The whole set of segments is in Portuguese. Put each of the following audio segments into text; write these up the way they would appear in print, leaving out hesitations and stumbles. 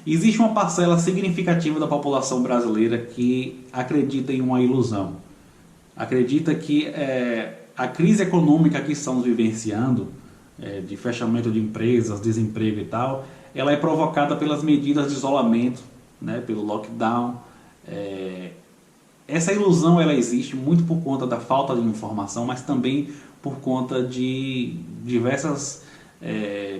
Existe uma parcela significativa da população brasileira que acredita em uma ilusão. Acredita que a crise econômica que estamos vivenciando, de fechamento de empresas, desemprego e tal, ela é provocada pelas medidas de isolamento, né, pelo lockdown. Essa ilusão ela existe muito por conta da falta de informação, mas também por conta de diversas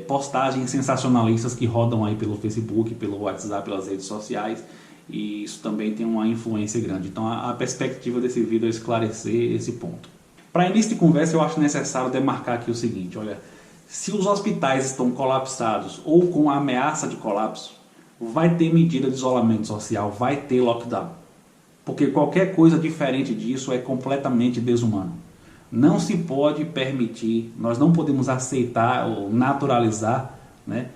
postagens sensacionalistas que rodam aí pelo Facebook, pelo WhatsApp, pelas redes sociais, e isso também tem uma influência grande. Então a perspectiva desse vídeo é esclarecer esse ponto. Para início de conversa, eu acho necessário demarcar aqui o seguinte: olha, se os hospitais estão colapsados ou com ameaça de colapso, vai ter medida de isolamento social, vai ter lockdown. Porque qualquer coisa diferente disso é completamente desumano. Não se pode permitir, nós não podemos aceitar ou naturalizar, né,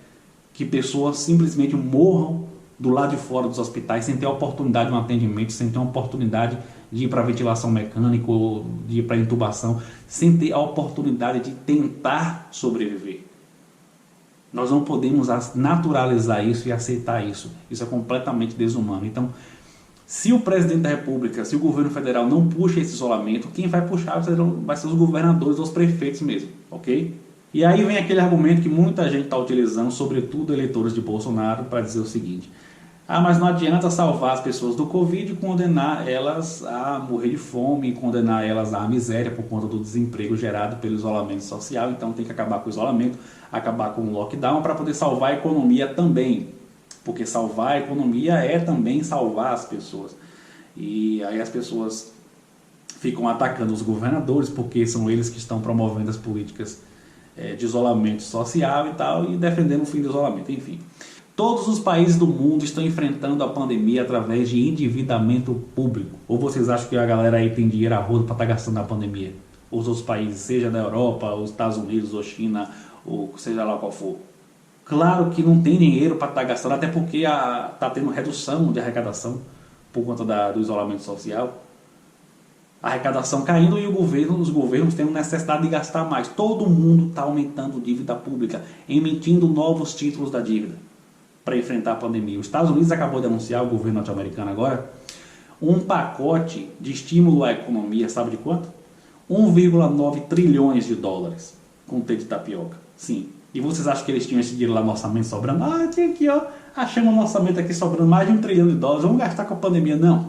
que pessoas simplesmente morram do lado de fora dos hospitais sem ter a oportunidade de um atendimento, sem ter a oportunidade de ir para ventilação mecânica ou de ir para intubação, sem ter a oportunidade de tentar sobreviver. Nós não podemos naturalizar isso e aceitar isso. Isso é completamente desumano. Então, se o presidente da República, se o governo federal não puxa esse isolamento, quem vai puxar vai ser os governadores, os prefeitos mesmo, ok? E aí vem aquele argumento que muita gente está utilizando, sobretudo eleitores de Bolsonaro, para dizer o seguinte: mas não adianta salvar as pessoas do Covid e condenar elas a morrer de fome, condenar elas à miséria por conta do desemprego gerado pelo isolamento social, então tem que acabar com o isolamento, acabar com o lockdown para poder salvar a economia também. Porque salvar a economia é também salvar as pessoas. E aí as pessoas ficam atacando os governadores, porque são eles que estão promovendo as políticas de isolamento social e tal, e defendendo o fim do isolamento, enfim. Todos os países do mundo estão enfrentando a pandemia através de endividamento público. Ou vocês acham que a galera aí tem dinheiro a rodo para estar gastando na pandemia? Os outros países, seja da Europa, os Estados Unidos, ou China, ou seja lá qual for. Claro que não tem dinheiro para estar gastando, até porque está tendo redução de arrecadação por conta do isolamento social. A arrecadação caindo e os governos tendo necessidade de gastar mais. Todo mundo está aumentando dívida pública, emitindo novos títulos da dívida para enfrentar a pandemia. Os Estados Unidos acabou de anunciar, o governo norte-americano agora, um pacote de estímulo à economia, sabe de quanto? 1,9 trilhões de dólares com T de tapioca. Sim. E vocês acham que eles tinham esse dinheiro lá no orçamento sobrando? Tinha aqui, ó, achamos um orçamento aqui sobrando mais de $1 trilhão, vamos gastar com a pandemia. Não.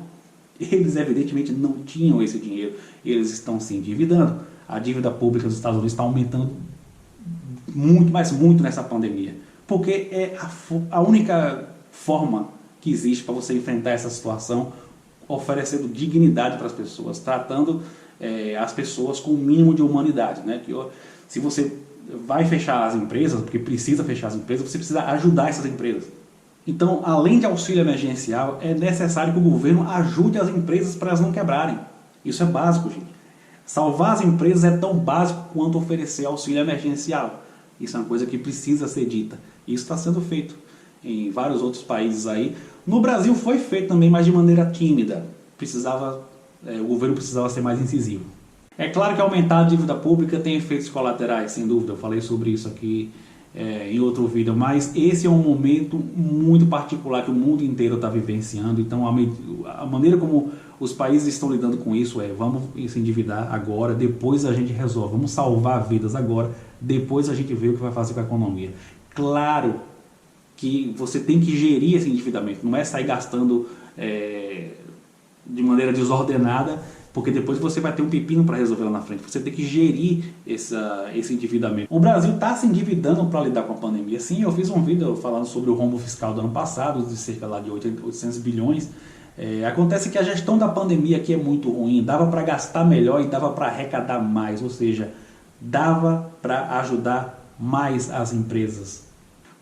Eles evidentemente não tinham esse dinheiro. Eles estão se endividando. A dívida pública dos Estados Unidos está aumentando muito, mas muito nessa pandemia. Porque é a única forma que existe para você enfrentar essa situação, oferecendo dignidade para as pessoas, tratando as pessoas com o mínimo de humanidade, né? Que, se você vai fechar as empresas, porque precisa fechar as empresas, você precisa ajudar essas empresas. Então, além de auxílio emergencial, é necessário que o governo ajude as empresas para elas não quebrarem. Isso é básico, gente. Salvar as empresas é tão básico quanto oferecer auxílio emergencial. Isso é uma coisa que precisa ser dita. Isso está sendo feito em vários outros países aí. No Brasil foi feito também, mas de maneira tímida. O governo precisava ser mais incisivo. É claro que aumentar a dívida pública tem efeitos colaterais, sem dúvida. Eu falei sobre isso aqui em outro vídeo, mas esse é um momento muito particular que o mundo inteiro está vivenciando. Então a maneira como os países estão lidando com isso vamos se endividar agora, depois a gente resolve, vamos salvar vidas agora, depois a gente vê o que vai fazer com a economia. Claro que você tem que gerir esse endividamento, não é sair gastando de maneira desordenada, porque depois você vai ter um pepino para resolver lá na frente. Você tem que gerir esse endividamento. O Brasil está se endividando para lidar com a pandemia. Sim, eu fiz um vídeo falando sobre o rombo fiscal do ano passado, de cerca lá de 800 bilhões. Acontece que a gestão da pandemia aqui é muito ruim. Dava para gastar melhor e dava para arrecadar mais. Ou seja, dava para ajudar mais as empresas.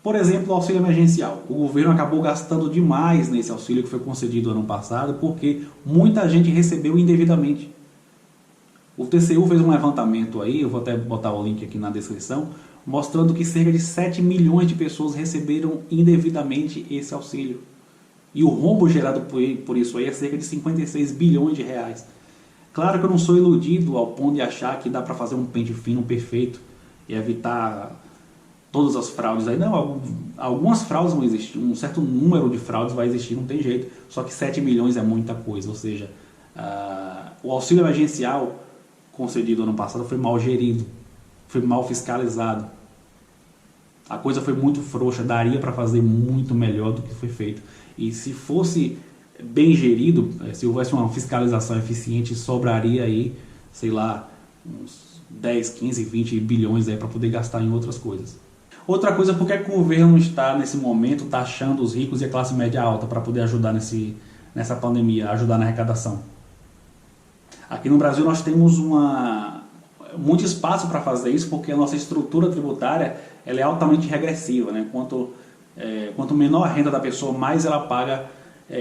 Por exemplo, o auxílio emergencial. O governo acabou gastando demais nesse auxílio que foi concedido ano passado, porque muita gente recebeu indevidamente. O TCU fez um levantamento aí, eu vou até botar o link aqui na descrição, mostrando que cerca de 7 milhões de pessoas receberam indevidamente esse auxílio. E o rombo gerado por isso aí é cerca de 56 bilhões de reais. Claro que eu não sou iludido ao ponto de achar que dá para fazer um pente fino perfeito e evitar todas as fraudes aí. Não, algumas fraudes vão existir, um certo número de fraudes vai existir, não tem jeito. Só que 7 milhões é muita coisa, ou seja, o auxílio emergencial concedido ano passado foi mal gerido, foi mal fiscalizado. A coisa foi muito frouxa, daria para fazer muito melhor do que foi feito. E se fosse bem gerido, se houvesse uma fiscalização eficiente, sobraria aí, sei lá, uns 10, 15, 20 bilhões aí para poder gastar em outras coisas. Outra coisa, por que o governo está nesse momento taxando os ricos e a classe média alta para poder ajudar nessa pandemia, ajudar na arrecadação? Aqui no Brasil nós temos muito espaço para fazer isso, porque a nossa estrutura tributária ela é altamente regressiva, né? Quanto menor a renda da pessoa, mais ela paga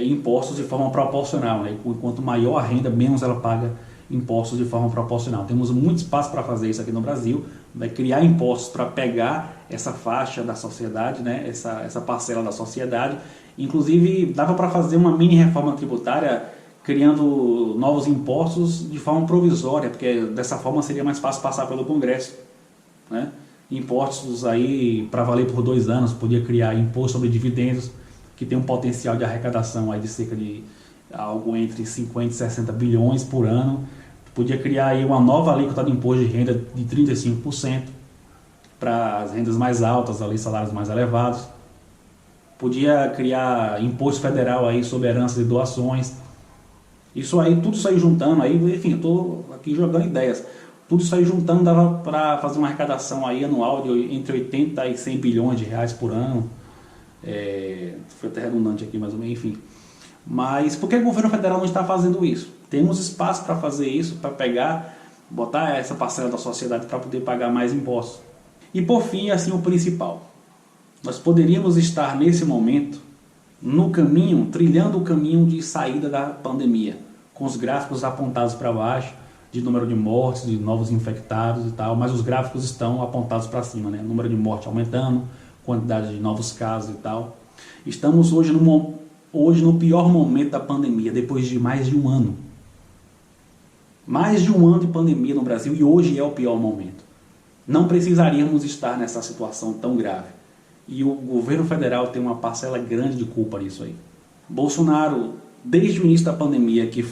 impostos de forma proporcional, né? Quanto maior a renda, menos ela paga impostos de forma proporcional. Temos muito espaço para fazer isso aqui no Brasil, né? Criar impostos para pegar essa faixa da sociedade, né? essa parcela da sociedade. Inclusive, dava para fazer uma mini reforma tributária criando novos impostos de forma provisória, porque dessa forma seria mais fácil passar pelo Congresso, né? Impostos aí para valer por 2 anos, podia criar imposto sobre dividendos, que tem um potencial de arrecadação aí de cerca de algo entre 50 e 60 bilhões por ano. Podia criar aí uma nova alíquota de imposto de renda de 35% para as rendas mais altas, ali, salários mais elevados. Podia criar imposto federal aí sobre heranças e doações. Tudo isso aí juntando, aí, enfim, eu estou aqui jogando ideias. Tudo isso aí juntando dava para fazer uma arrecadação aí anual de entre 80 e 100 bilhões de reais por ano. Foi até redundante aqui, mas enfim. Mas por que o governo federal não está fazendo isso? Temos espaço para fazer isso, para botar essa parcela da sociedade para poder pagar mais impostos. E por fim, assim, o principal. Nós poderíamos estar nesse momento no caminho, trilhando o caminho de saída da pandemia, com os gráficos apontados para baixo, de número de mortes, de novos infectados e tal, mas os gráficos estão apontados para cima, né? Número de mortes aumentando, quantidade de novos casos e tal. Estamos hoje no pior momento da pandemia, depois de mais de um ano. Mais de um ano de pandemia no Brasil e hoje é o pior momento. Não precisaríamos estar nessa situação tão grave. E o governo federal tem uma parcela grande de culpa nisso aí. Bolsonaro, desde o início da pandemia, que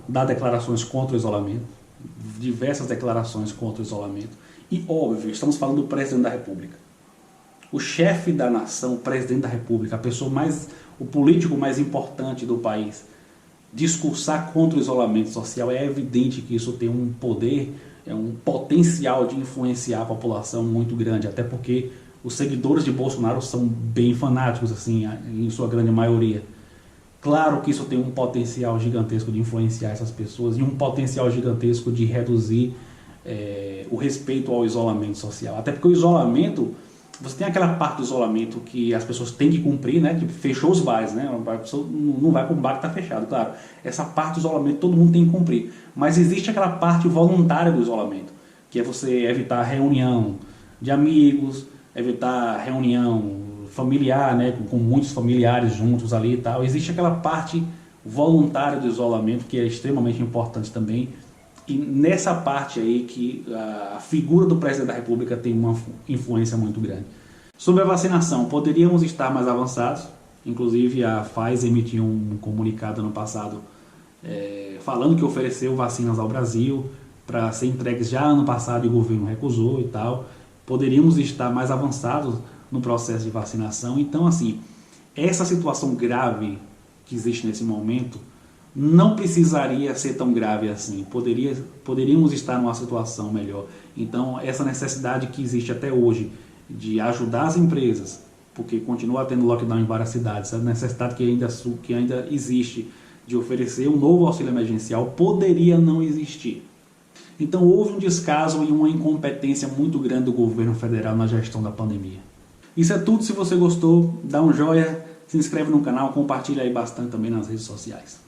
dá declarações contra o isolamento, diversas declarações contra o isolamento, e óbvio, estamos falando do presidente da República. O chefe da nação, o presidente da República, o político mais importante do país, discursar contra o isolamento social, é evidente que isso tem um poder, um potencial de influenciar a população muito grande, até porque os seguidores de Bolsonaro são bem fanáticos, assim, em sua grande maioria. Claro que isso tem um potencial gigantesco de influenciar essas pessoas e um potencial gigantesco de reduzir o respeito ao isolamento social. Até porque o isolamento, você tem aquela parte do isolamento que as pessoas têm que cumprir, né? Tipo, fechou os bares, né? A pessoa não vai para um bar que está fechado, claro. Essa parte do isolamento todo mundo tem que cumprir. Mas existe aquela parte voluntária do isolamento, que é você evitar reunião de amigos, evitar reunião familiar, né? Com muitos familiares juntos ali e tal. Existe aquela parte voluntária do isolamento que é extremamente importante também. E nessa parte aí que a figura do presidente da República tem uma influência muito grande. Sobre a vacinação, poderíamos estar mais avançados. Inclusive a Pfizer emitiu um comunicado ano passado falando que ofereceu vacinas ao Brasil para ser entregues já ano passado e o governo recusou e tal. Poderíamos estar mais avançados no processo de vacinação. Então, assim, essa situação grave que existe nesse momento não precisaria ser tão grave assim, poderíamos estar numa situação melhor. Então, essa necessidade que existe até hoje de ajudar as empresas, porque continua tendo lockdown em várias cidades, essa necessidade que ainda existe de oferecer um novo auxílio emergencial, poderia não existir. Então, houve um descaso e uma incompetência muito grande do governo federal na gestão da pandemia. Isso é tudo. Se você gostou, dá um joinha, se inscreve no canal, compartilha aí bastante também nas redes sociais.